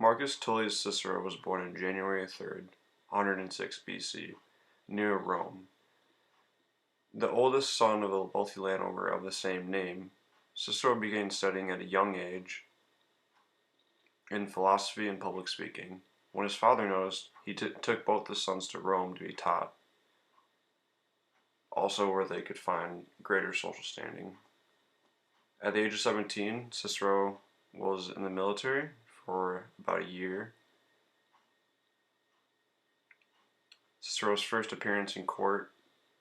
Marcus Tullius Cicero was born on January 3rd, 106 BC, near Rome. The oldest son of a wealthy landowner of the same name, Cicero began studying at a young age in philosophy and public speaking. When his father noticed, he took both his sons to Rome to be taught, also where they could find greater social standing. At the age of 17, Cicero was in the military for about a year. Cicero's first appearance in court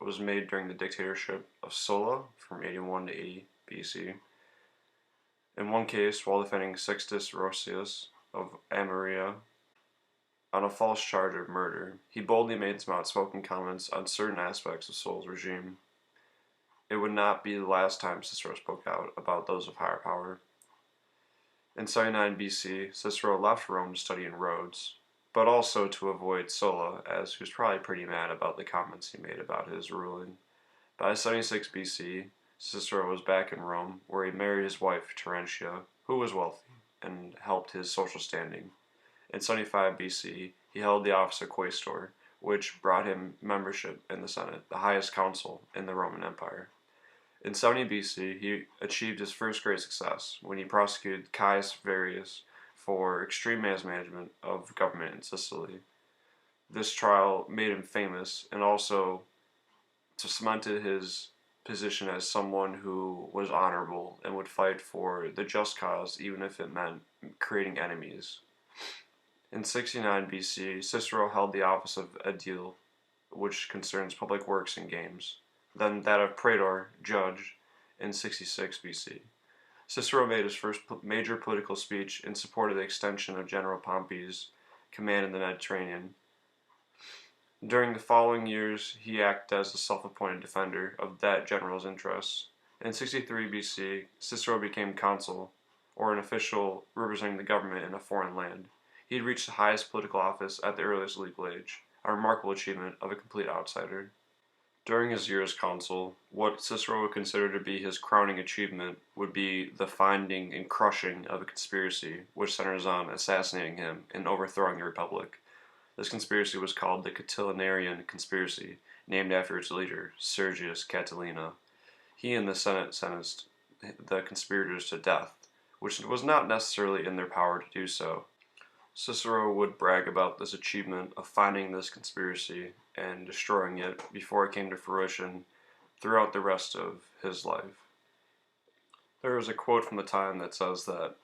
was made during the dictatorship of Sulla from 81 to 80 BC. In one case, while defending Sextus Roscius of Ameria on a false charge of murder, he boldly made some outspoken comments on certain aspects of Sulla's regime. It would not be the last time Cicero spoke out about those of higher power. In 79 BC, Cicero left Rome to study in Rhodes, but also to avoid Sulla, as he was probably pretty mad about the comments he made about his ruling. By 76 BC, Cicero was back in Rome, where he married his wife Terentia, who was wealthy, and helped his social standing. In 75 BC, he held the office of quaestor, which brought him membership in the Senate, the highest council in the Roman Empire. In 70 BC, he achieved his first great success when he prosecuted Caius Varius for extreme mismanagement of government in Sicily. This trial made him famous and also cemented his position as someone who was honorable and would fight for the just cause even if it meant creating enemies. In 69 BC, Cicero held the office of aedile, which concerns public works and games, then that of praetor, judge, in 66 BC. Cicero made his first major political speech in support of the extension of General Pompey's command in the Mediterranean. During the following years, he acted as a self-appointed defender of that general's interests. In 63 BC, Cicero became consul, or an official representing the government in a foreign land. He had reached the highest political office at the earliest legal age, a remarkable achievement of a complete outsider. During his year as consul, what Cicero would consider to be his crowning achievement would be the finding and crushing of a conspiracy which centers on assassinating him and overthrowing the Republic. This conspiracy was called the Catilinarian Conspiracy, named after its leader, Sergius Catilina. He and the Senate sentenced the conspirators to death, which was not necessarily in their power to do so. Cicero would brag about this achievement of finding this conspiracy and destroying it before it came to fruition throughout the rest of his life. There is a quote from the time that says that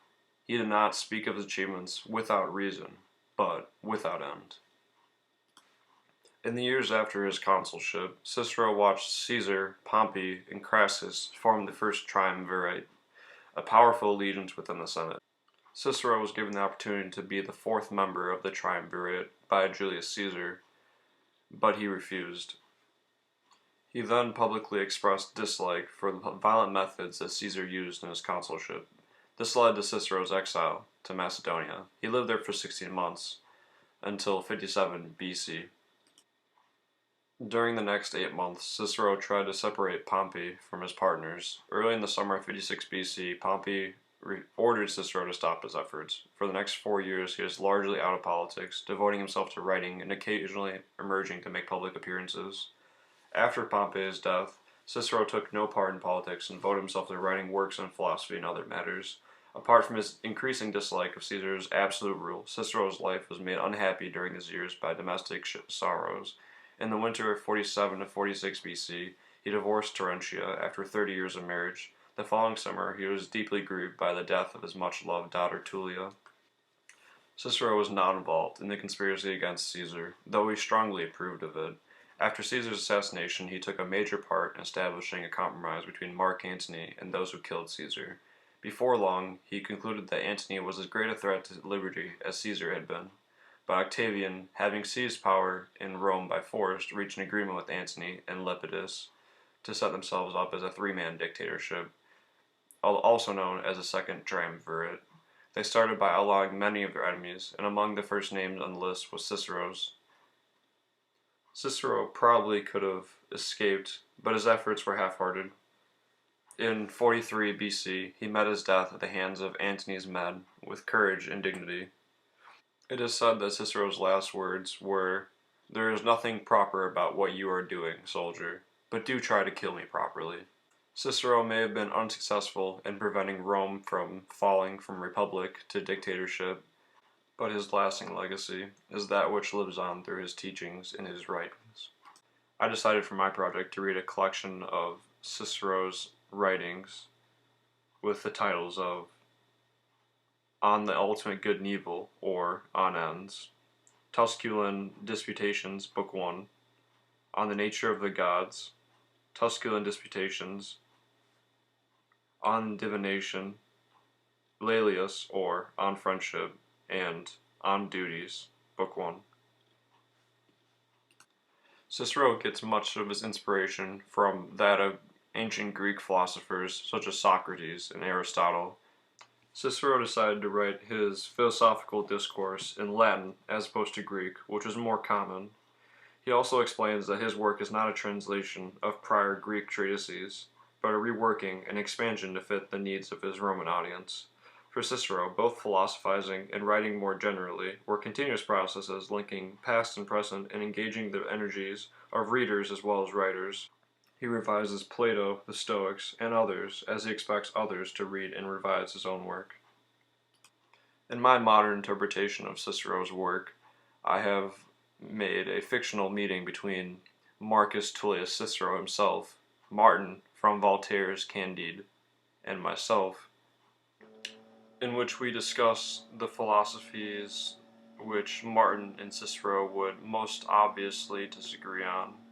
he did not speak of his achievements without reason, but without end. In the years after his consulship, Cicero watched Caesar, Pompey, and Crassus form the first triumvirate, a powerful allegiance within the Senate. Cicero was given the opportunity to be the fourth member of the triumvirate by Julius Caesar, but he refused. He then publicly expressed dislike for the violent methods that Caesar used in his consulship. This led to Cicero's exile to Macedonia. He lived there for 16 months, until 57 BC. During the next 8 months, Cicero tried to separate Pompey from his partners. Early in the summer of 56 BC, Pompey ordered Cicero to stop his efforts. For the next 4 years, he was largely out of politics, devoting himself to writing and occasionally emerging to make public appearances. After Pompey's death, Cicero took no part in politics and devoted himself to writing works on philosophy and other matters. Apart from his increasing dislike of Caesar's absolute rule, Cicero's life was made unhappy during these years by domestic sorrows. In the winter of 47 to 46 BC, he divorced Terentia after 30 years of marriage. The following summer, he was deeply grieved by the death of his much-loved daughter Tullia. Cicero was not involved in the conspiracy against Caesar, though he strongly approved of it. After Caesar's assassination, he took a major part in establishing a compromise between Mark Antony and those who killed Caesar. Before long, he concluded that Antony was as great a threat to liberty as Caesar had been. But Octavian, having seized power in Rome by force, reached an agreement with Antony and Lepidus to set themselves up as a three-man dictatorship, also known as the Second Triumvirate. They started by outlawing many of their enemies, and among the first names on the list was Cicero's. Cicero probably could have escaped, but his efforts were half-hearted. In 43 BC, he met his death at the hands of Antony's men with courage and dignity. It is said that Cicero's last words were, "There is nothing proper about what you are doing, soldier, but do try to kill me properly." Cicero may have been unsuccessful in preventing Rome from falling from republic to dictatorship, but his lasting legacy is that which lives on through his teachings and his writings. I decided for my project to read a collection of Cicero's writings with the titles of On the Ultimate Good and Evil, or On Ends, Tusculan Disputations, Book 1, On the Nature of the Gods, Tusculan Disputations, On Divination, Laelius, or On Friendship, and On Duties, Book 1. Cicero gets much of his inspiration from that of ancient Greek philosophers such as Socrates and Aristotle. Cicero decided to write his philosophical discourse in Latin as opposed to Greek, which was more common. He also explains that his work is not a translation of prior Greek treatises, but a reworking and expansion to fit the needs of his Roman audience. For Cicero, both philosophizing and writing more generally were continuous processes linking past and present and engaging the energies of readers as well as writers. He revises Plato, the Stoics, and others as he expects others to read and revise his own work. In my modern interpretation of Cicero's work, I have made a fictional meeting between Marcus Tullius Cicero himself, Martin from Voltaire's Candide, and myself, in which we discuss the philosophies which Martin and Cicero would most obviously disagree on.